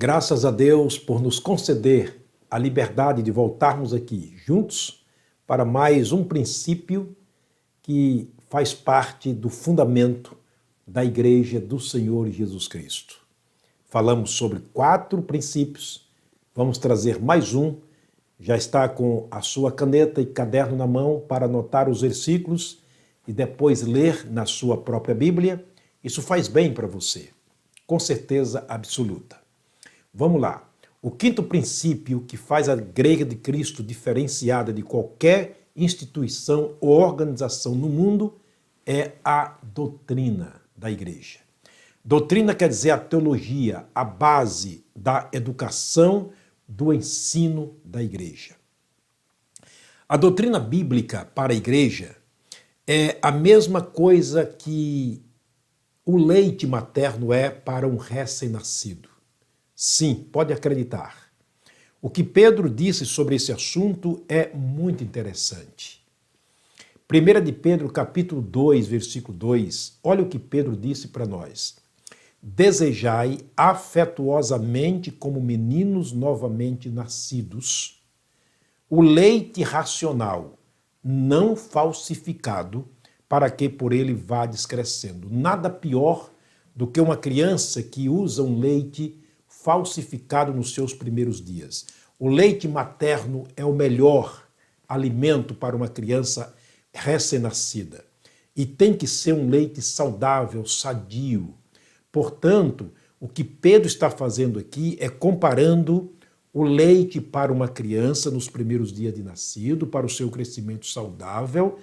Graças a Deus por nos conceder a liberdade de voltarmos aqui juntos para mais um princípio que faz parte do fundamento da Igreja do Senhor Jesus Cristo. Falamos sobre 4 princípios, vamos trazer mais um. Já está com a sua caneta e caderno na mão para anotar os versículos e depois ler na sua própria Bíblia. Isso faz bem para você, com certeza absoluta. Vamos lá. O 5º princípio que faz a Igreja de Cristo diferenciada de qualquer instituição ou organização no mundo é a doutrina da Igreja. Doutrina quer dizer a teologia, a base da educação, do ensino da Igreja. A doutrina bíblica para a Igreja é a mesma coisa que o leite materno é para um recém-nascido. Sim, pode acreditar. O que Pedro disse sobre esse assunto é muito interessante. 1 de Pedro, capítulo 2, versículo 2, olha o que Pedro disse para nós. Desejai afetuosamente como meninos novamente nascidos o leite racional, não falsificado, para que por ele vá descrescendo. Nada pior do que uma criança que usa um leite falsificado nos seus primeiros dias. O leite materno é o melhor alimento para uma criança recém-nascida. E tem que ser um leite saudável, sadio. Portanto, o que Pedro está fazendo aqui é comparando o leite para uma criança nos primeiros dias de nascido, para o seu crescimento saudável,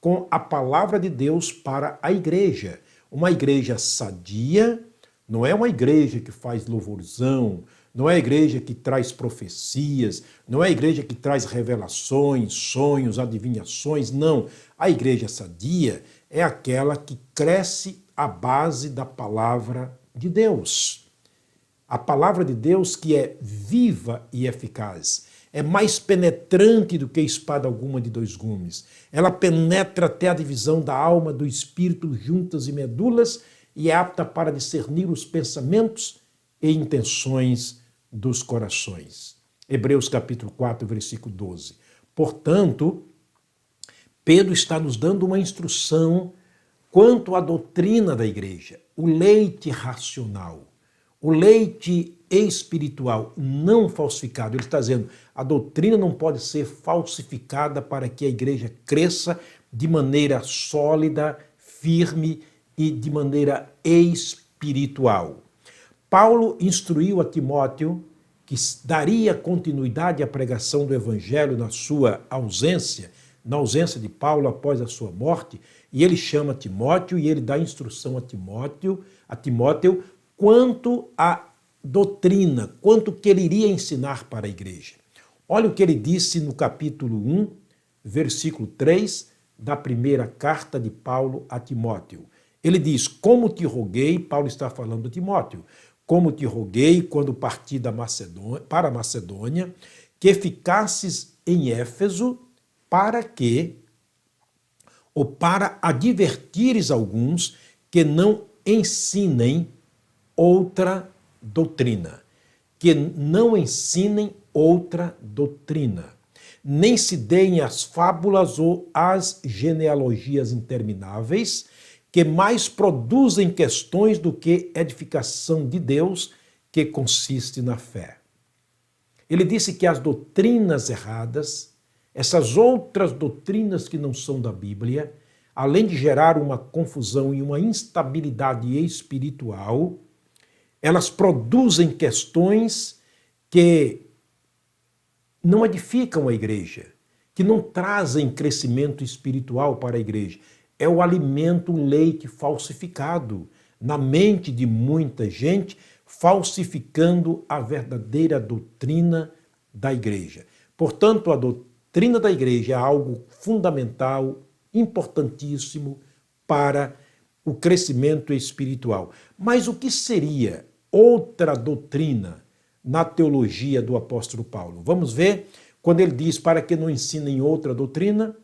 com a palavra de Deus para a igreja. Uma igreja sadia, não é uma igreja que faz louvorzão, não é a igreja que traz profecias, não é a igreja que traz revelações, sonhos, adivinhações, não. A igreja sadia é aquela que cresce à base da palavra de Deus. A palavra de Deus que é viva e eficaz, é mais penetrante do que espada alguma de 2 gumes. Ela penetra até a divisão da alma, do espírito, juntas e medulas, e é apta para discernir os pensamentos e intenções dos corações. Hebreus capítulo 4, versículo 12. Portanto, Pedro está nos dando uma instrução quanto à doutrina da igreja, o leite racional, o leite espiritual não falsificado. Ele está dizendo, a doutrina não pode ser falsificada para que a igreja cresça de maneira sólida, firme e de maneira espiritual. Paulo instruiu a Timóteo que daria continuidade à pregação do evangelho na sua ausência, na ausência de Paulo após a sua morte, e ele chama Timóteo e ele dá instrução a Timóteo quanto à doutrina, quanto que ele iria ensinar para a igreja. Olha o que ele disse no capítulo 1, versículo 3 da primeira carta de Paulo a Timóteo. Ele diz, como te roguei, Paulo está falando de Timóteo, como te roguei quando parti para a Macedônia, que ficasses em Éfeso para advertires alguns que não ensinem outra doutrina, nem se deem as fábulas ou as genealogias intermináveis, que mais produzem questões do que edificação de Deus, que consiste na fé. Ele disse que as doutrinas erradas, essas outras doutrinas que não são da Bíblia, além de gerar uma confusão e uma instabilidade espiritual, elas produzem questões que não edificam a igreja, que não trazem crescimento espiritual para a igreja. É o alimento, o leite falsificado na mente de muita gente, falsificando a verdadeira doutrina da igreja. Portanto, a doutrina da igreja é algo fundamental, importantíssimo para o crescimento espiritual. Mas o que seria outra doutrina na teologia do apóstolo Paulo? Vamos ver, quando ele diz para que não ensinem outra doutrina,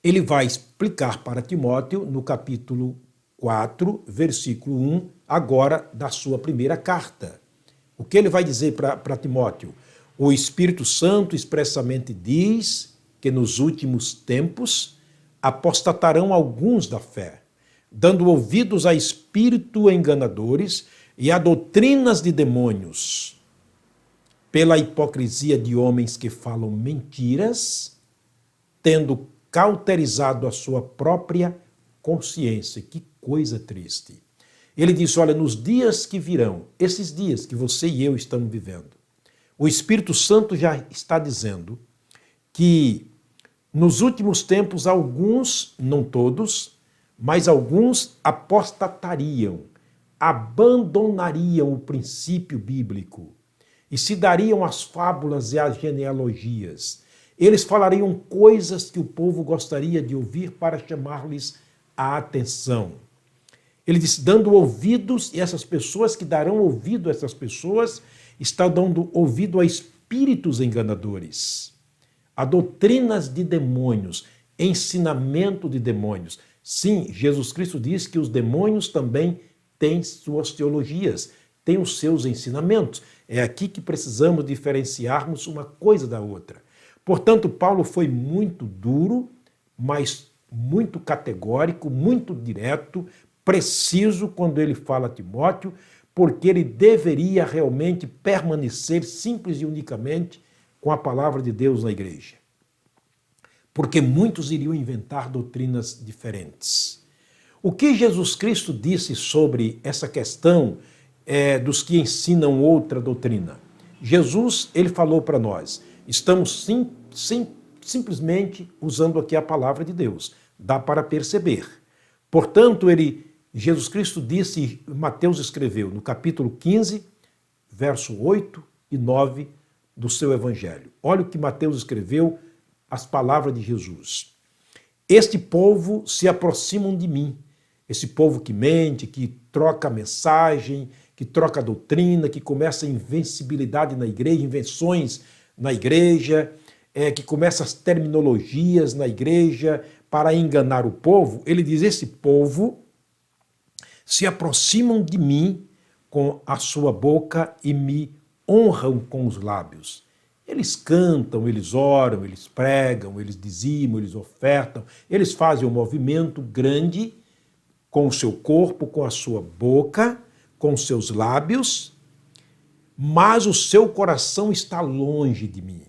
ele vai explicar para Timóteo, no capítulo 4, versículo 1, agora da sua primeira carta. O que ele vai dizer para Timóteo? O Espírito Santo expressamente diz que nos últimos tempos apostatarão alguns da fé, dando ouvidos a espírito enganadores e a doutrinas de demônios, pela hipocrisia de homens que falam mentiras, tendo cauterizado a sua própria consciência. Que coisa triste. Ele disse, olha, nos dias que virão, esses dias que você e eu estamos vivendo, o Espírito Santo já está dizendo que nos últimos tempos alguns, não todos, mas alguns apostatariam, abandonariam o princípio bíblico e se dariam às fábulas e às genealogias. Eles falariam coisas que o povo gostaria de ouvir para chamar-lhes a atenção. Ele disse, dando ouvidos, e essas pessoas que darão ouvido a essas pessoas estão dando ouvido a espíritos enganadores, a doutrinas de demônios, ensinamento de demônios. Sim, Jesus Cristo diz que os demônios também têm suas teologias, têm os seus ensinamentos. É aqui que precisamos diferenciarmos uma coisa da outra. Portanto, Paulo foi muito duro, mas muito categórico, muito direto, preciso quando ele fala a Timóteo, porque ele deveria realmente permanecer simples e unicamente com a palavra de Deus na igreja. Porque muitos iriam inventar doutrinas diferentes. O que Jesus Cristo disse sobre essa questão dos que ensinam outra doutrina? Jesus, ele falou para nós, estamos simplesmente usando aqui a palavra de Deus, dá para perceber. Portanto, Jesus Cristo disse, Mateus escreveu no capítulo 15, verso 8 e 9 do seu evangelho. Olha o que Mateus escreveu, as palavras de Jesus. Este povo se aproximam de mim, esse povo que mente, que troca mensagem, que troca doutrina, que começa a invencibilidade na igreja, invenções na igreja, que começa as terminologias na igreja para enganar o povo. Ele diz, esse povo se aproximam de mim com a sua boca e me honram com os lábios. Eles cantam, eles oram, eles pregam, eles dizimam, eles ofertam, eles fazem um movimento grande com o seu corpo, com a sua boca, com os seus lábios, mas o seu coração está longe de mim.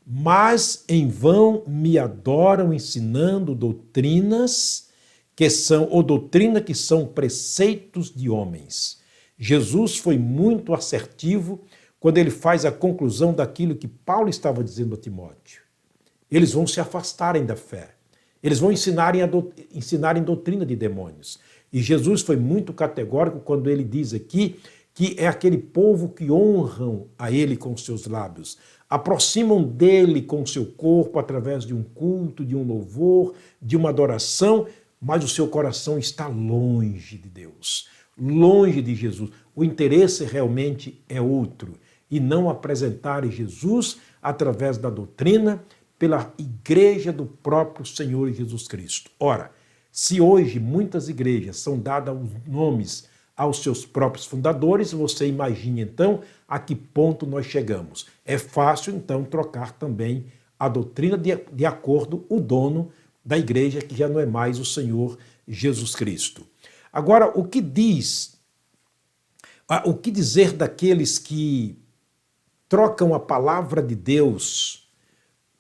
Mas em vão me adoram ensinando doutrinas que são preceitos de homens. Jesus foi muito assertivo quando ele faz a conclusão daquilo que Paulo estava dizendo a Timóteo. Eles vão se afastarem da fé. Eles vão ensinarem doutrina de demônios. E Jesus foi muito categórico quando ele diz aqui que é aquele povo que honram a ele com seus lábios, aproximam dele com o seu corpo através de um culto, de um louvor, de uma adoração, mas o seu coração está longe de Deus, longe de Jesus. O interesse realmente é outro, e não apresentar Jesus através da doutrina pela igreja do próprio Senhor Jesus Cristo. Ora, se hoje muitas igrejas são dadas os nomes aos seus próprios fundadores, você imagine então a que ponto nós chegamos. É fácil então trocar também a doutrina de acordo com o dono da igreja, que já não é mais o Senhor Jesus Cristo. Agora, o que dizer daqueles que trocam a palavra de Deus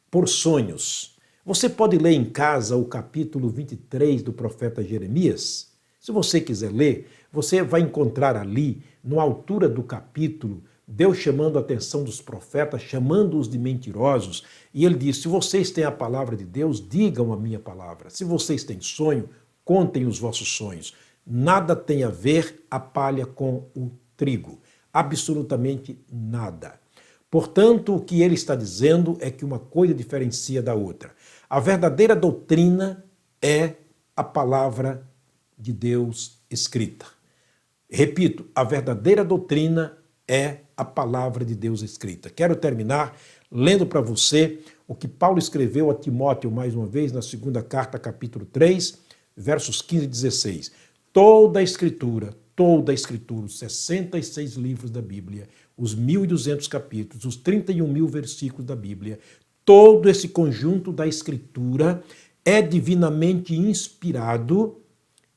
por sonhos? Você pode ler em casa o capítulo 23 do profeta Jeremias. Se você quiser ler, você vai encontrar ali, na altura do capítulo, Deus chamando a atenção dos profetas, chamando-os de mentirosos, e ele diz, se vocês têm a palavra de Deus, digam a minha palavra. Se vocês têm sonho, contem os vossos sonhos. Nada tem a ver a palha com o trigo. Absolutamente nada. Portanto, o que ele está dizendo é que uma coisa diferencia da outra. A verdadeira doutrina é a palavra de Deus escrita. Repito, a verdadeira doutrina é a palavra de Deus escrita. Quero terminar lendo para você o que Paulo escreveu a Timóteo, mais uma vez, na segunda carta, capítulo 3, versos 15 e 16. Toda a escritura, toda a Escritura, os 66 livros da Bíblia, os 1.200 capítulos, os 31.000 versículos da Bíblia, todo esse conjunto da Escritura é divinamente inspirado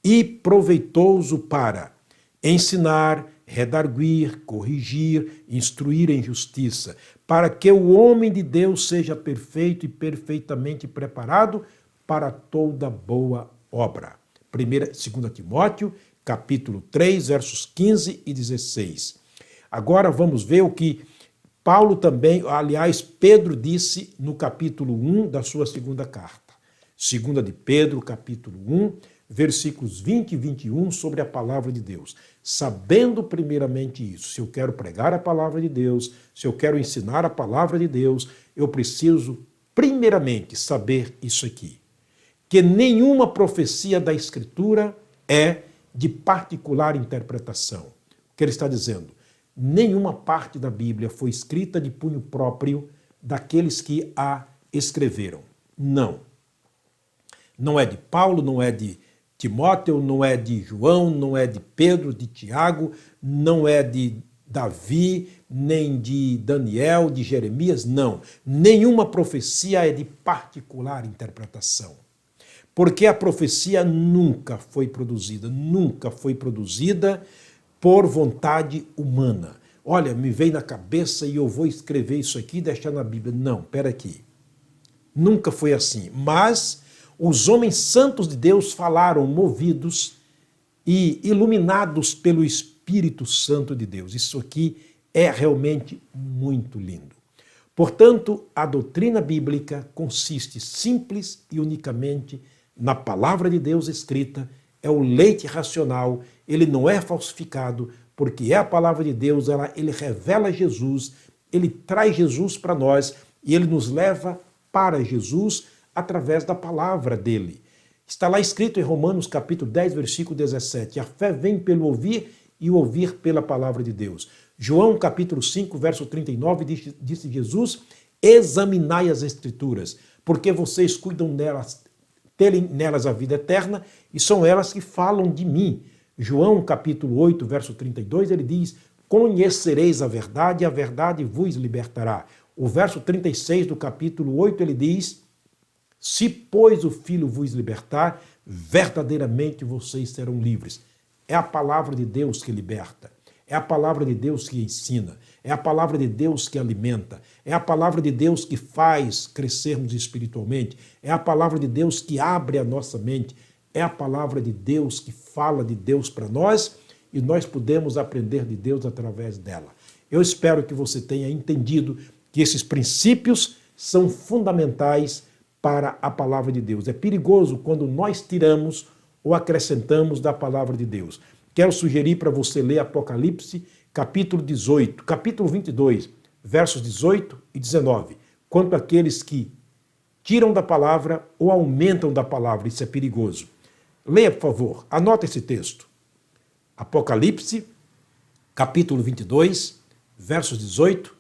e proveitoso para ensinar, redarguir, corrigir, instruir em justiça, para que o homem de Deus seja perfeito e perfeitamente preparado para toda boa obra. 2 Timóteo, capítulo 3, versos 15 e 16. Agora vamos ver o que Paulo também, aliás, Pedro disse no capítulo 1 da sua segunda carta. 2 de Pedro, capítulo 1, versículos 20 e 21, sobre a palavra de Deus. Sabendo primeiramente isso, se eu quero pregar a palavra de Deus, se eu quero ensinar a palavra de Deus, eu preciso primeiramente saber isso aqui, que nenhuma profecia da Escritura é de particular interpretação. O que ele está dizendo? Nenhuma parte da Bíblia foi escrita de punho próprio daqueles que a escreveram. Não. Não é de Paulo, não é de Timóteo, não é de João, não é de Pedro, de Tiago, não é de Davi, nem de Daniel, de Jeremias, não. Nenhuma profecia é de particular interpretação. Porque a profecia nunca foi produzida por vontade humana. Olha, me veio na cabeça e eu vou escrever isso aqui e deixar na Bíblia. Não, espera aqui. Nunca foi assim. Mas os homens santos de Deus falaram movidos e iluminados pelo Espírito Santo de Deus. Isso aqui é realmente muito lindo. Portanto, a doutrina bíblica consiste simples e unicamente na palavra de Deus escrita, é o leite racional, ele não é falsificado, porque é a palavra de Deus, ele revela Jesus, ele traz Jesus para nós e ele nos leva para Jesus através da palavra dele. Está lá escrito em Romanos capítulo 10, versículo 17, a fé vem pelo ouvir e o ouvir pela palavra de Deus. João capítulo 5, verso 39, disse Jesus, examinai as Escrituras, porque vocês cuidam delas, terem nelas a vida eterna, e são elas que falam de mim. João capítulo 8, verso 32, ele diz, conhecereis a verdade vos libertará. O verso 36 do capítulo 8, ele diz, se, pois, o Filho vos libertar, verdadeiramente vocês serão livres. É a palavra de Deus que liberta. É a palavra de Deus que ensina. É a palavra de Deus que alimenta. É a palavra de Deus que faz crescermos espiritualmente. É a palavra de Deus que abre a nossa mente. É a palavra de Deus que fala de Deus para nós e nós podemos aprender de Deus através dela. Eu espero que você tenha entendido que esses princípios são fundamentais para a palavra de Deus. É perigoso quando nós tiramos ou acrescentamos da palavra de Deus. Quero sugerir para você ler Apocalipse, capítulo 18, capítulo 22, versos 18 e 19. Quanto àqueles que tiram da palavra ou aumentam da palavra, isso é perigoso. Leia, por favor, anota esse texto. Apocalipse, capítulo 22, versos 18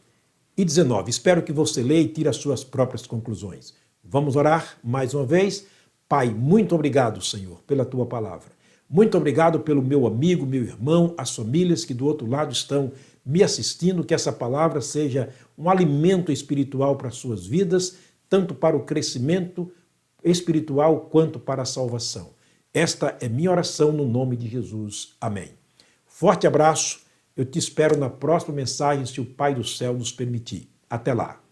e 19. Espero que você leia e tire as suas próprias conclusões. Vamos orar mais uma vez. Pai, muito obrigado, Senhor, pela tua palavra. Muito obrigado pelo meu amigo, meu irmão, as famílias que do outro lado estão me assistindo, que essa palavra seja um alimento espiritual para as suas vidas, tanto para o crescimento espiritual quanto para a salvação. Esta é minha oração no nome de Jesus. Amém. Forte abraço. Eu te espero na próxima mensagem, se o Pai do céu nos permitir. Até lá.